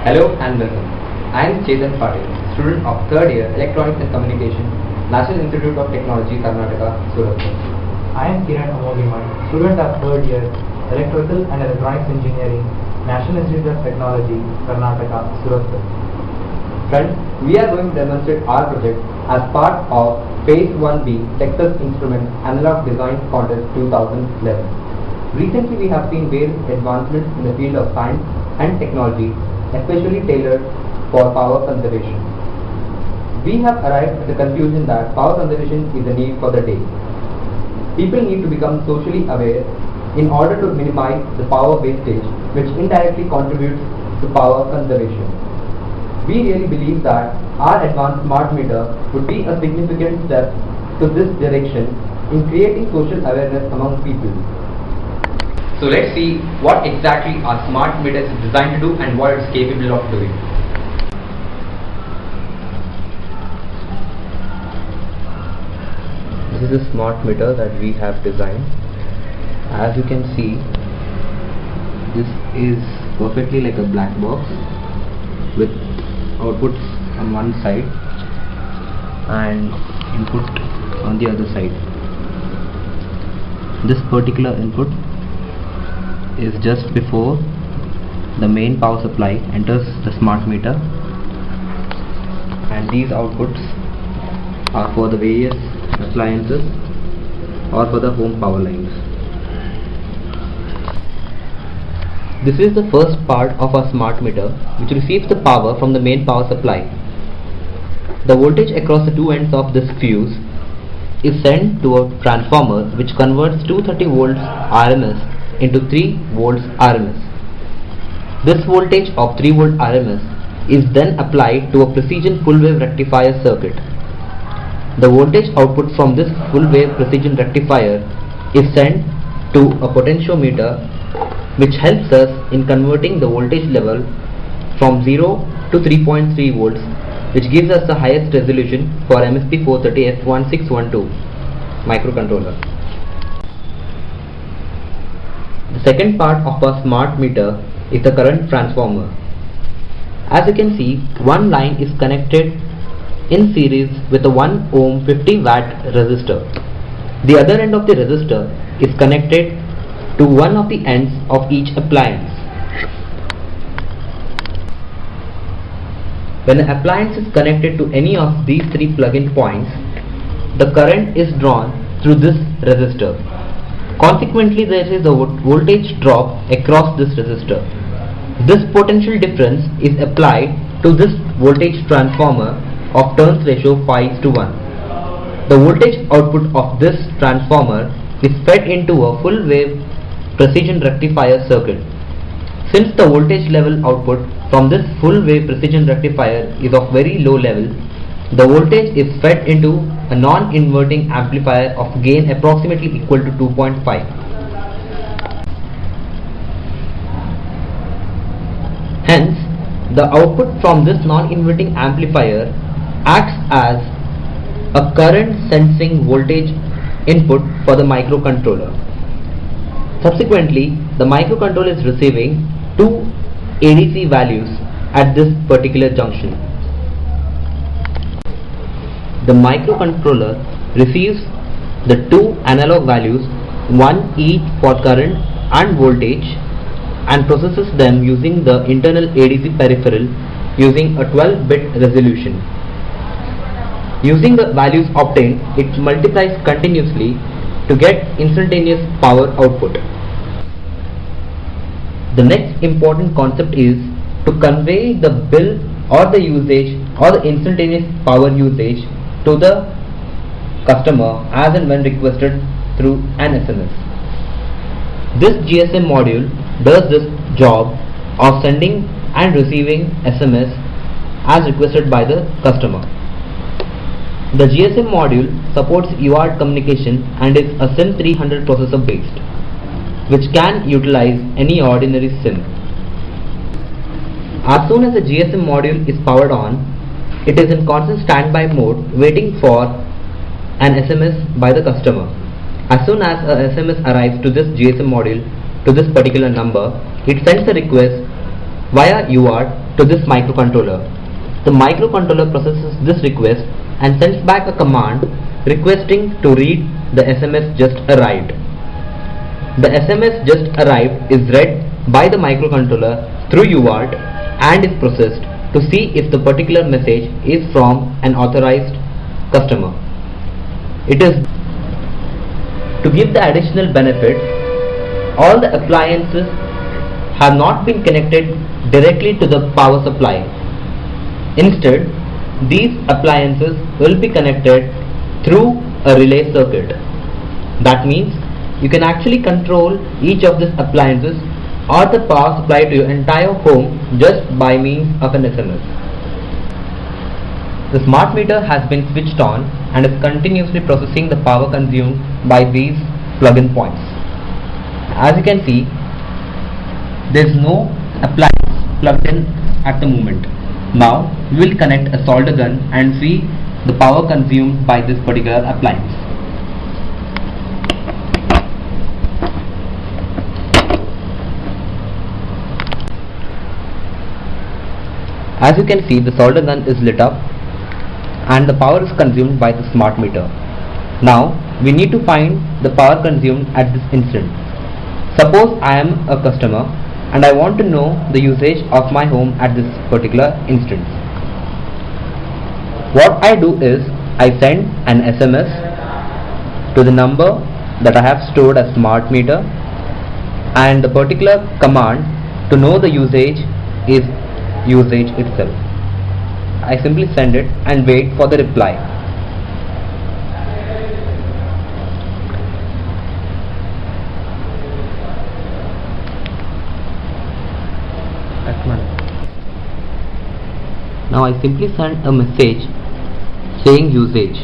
Hello and welcome. I am Chetan Patil, student of 3rd year Electronics and Communication, National Institute of Technology, Karnataka, Surat. I am Kiran Amogiman, student of 3rd year Electrical and Electronics Engineering, National Institute of Technology, Karnataka, Surat. Friends, we are going to demonstrate our project as part of Phase 1B Texas Instruments Analog Design Contest 2011. Recently we have seen various advancements in the field of science and technology, especially tailored for power conservation. We have arrived at the conclusion that power conservation is a need for the day. People need to become socially aware in order to minimize the power wastage, which indirectly contributes to power conservation. We really believe that our advanced smart meter would be a significant step to this direction in creating social awareness among people. So let's see what exactly our smart meter is designed to do and what it's capable of doing. This is a smart meter that we have designed. As you can see, this is perfectly like a black box with outputs on one side and input on the other side. This particular input is just before the main power supply enters the smart meter, and these outputs are for the various appliances or for the home power lines. This is the first part of our smart meter, which receives the power from the main power supply. The voltage across the two ends of this fuse is sent to a transformer which converts 230 volts RMS into 3 volts RMS. This voltage of 3 volt RMS is then applied to a precision full wave rectifier circuit. The voltage output from this full wave precision rectifier is sent to a potentiometer, which helps us in converting the voltage level from 0 to 3.3 volts, which gives us the highest resolution for MSP430F1612 microcontroller. The second part of our smart meter is the current transformer. As you can see, one line is connected in series with a 1 ohm 50 watt resistor. The other end of the resistor is connected to one of the ends of each appliance. When an appliance is connected to any of these three plug-in points, the current is drawn through this resistor. Consequently, there is a voltage drop across this resistor. This potential difference is applied to this voltage transformer of turns ratio 5:1. The voltage output of this transformer is fed into a full wave precision rectifier circuit. Since the voltage level output from this full wave precision rectifier is of very low level, the voltage is fed into a non-inverting amplifier of gain approximately equal to 2.5. Hence, the output from this non-inverting amplifier acts as a current sensing voltage input for the microcontroller. Subsequently, the microcontroller is receiving two ADC values at this particular junction. The microcontroller receives the two analog values, one each for current and voltage, and processes them using the internal ADC peripheral using a 12-bit resolution. Using the values obtained, it multiplies continuously to get instantaneous power output. The next important concept is to convey the bill or the usage or the instantaneous power usage to the customer as and when requested through an SMS. This GSM module does this job of sending and receiving SMS as requested by the customer. The GSM module supports UART communication and is a SIM 300 processor based, which can utilize any ordinary SIM. As soon as the GSM module is powered on, it is in constant standby mode waiting for an SMS by the customer. As soon as a SMS arrives to this GSM module to this particular number, it sends a request via UART to this microcontroller. The microcontroller processes this request and sends back a command requesting to read the SMS just arrived. The SMS just arrived is read by the microcontroller through UART and is processed to see if the particular message is from an authorized customer. It is to give the additional benefit, all the appliances have not been connected directly to the power supply. Instead, these appliances will be connected through a relay circuit. That means you can actually control each of these appliances or the power supply to your entire home just by means of an SMS. The smart meter has been switched on and is continuously processing the power consumed by these plug-in points. As you can see, there is no appliance plugged in at the moment. Now we will connect a solder gun and see the power consumed by this particular appliance. As you can see, the solder gun is lit up and the power is consumed by the smart meter. Now we need to find the power consumed at this instant. Suppose I am a customer and I want to know the usage of my home at this particular instance. What I do is I send an SMS to the number that I have stored as smart meter, and the particular command to know the usage is usage itself. I simply send it and wait for the reply. Now I simply send a message saying usage.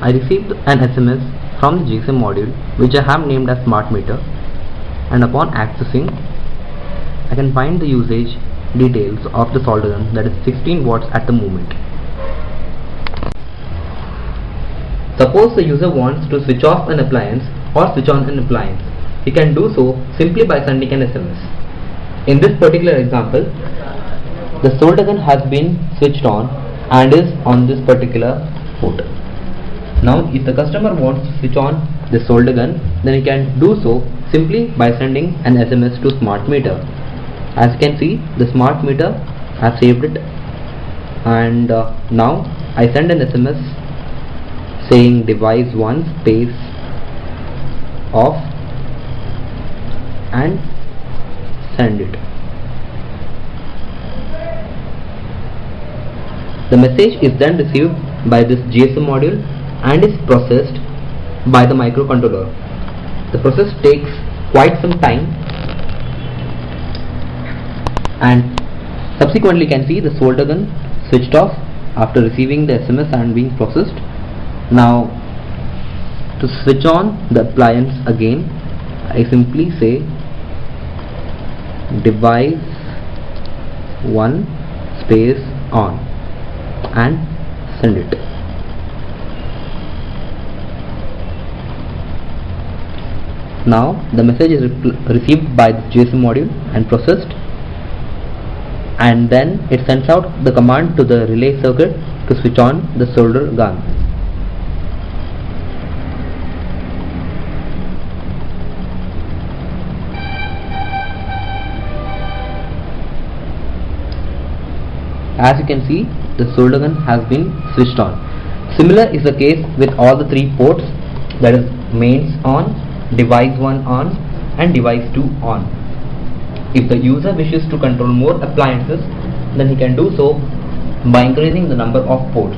I received an SMS from the GSM module which I have named as smart meter, and upon accessing I can find the usage details of the solder gun, that is 16 watts at the moment. Suppose the user wants to switch off an appliance or switch on an appliance. He can do so simply by sending an SMS. In this particular example, the solder gun has been switched on and is on this particular port. Now if the customer wants to switch on the solder gun, then he can do so simply by sending an SMS to smart meter. As you can see, the smart meter has saved it, and now I send an SMS saying device 1 space off and send it. The message is then received by this GSM module and is processed by the microcontroller. The process takes quite some time, and subsequently you can see the solder gun switched off after receiving the SMS and being processed. Now to switch on the appliance again, I simply say device 1 space on and send it. Now the message is received by the GSM module and processed, and then it sends out the command to the relay circuit to switch on the solder gun. As you can see, the solder gun has been switched on. Similar is the case with all the 3 ports, that is mains on, device 1 on and device 2 on. If the user wishes to control more appliances, then he can do so by increasing the number of ports.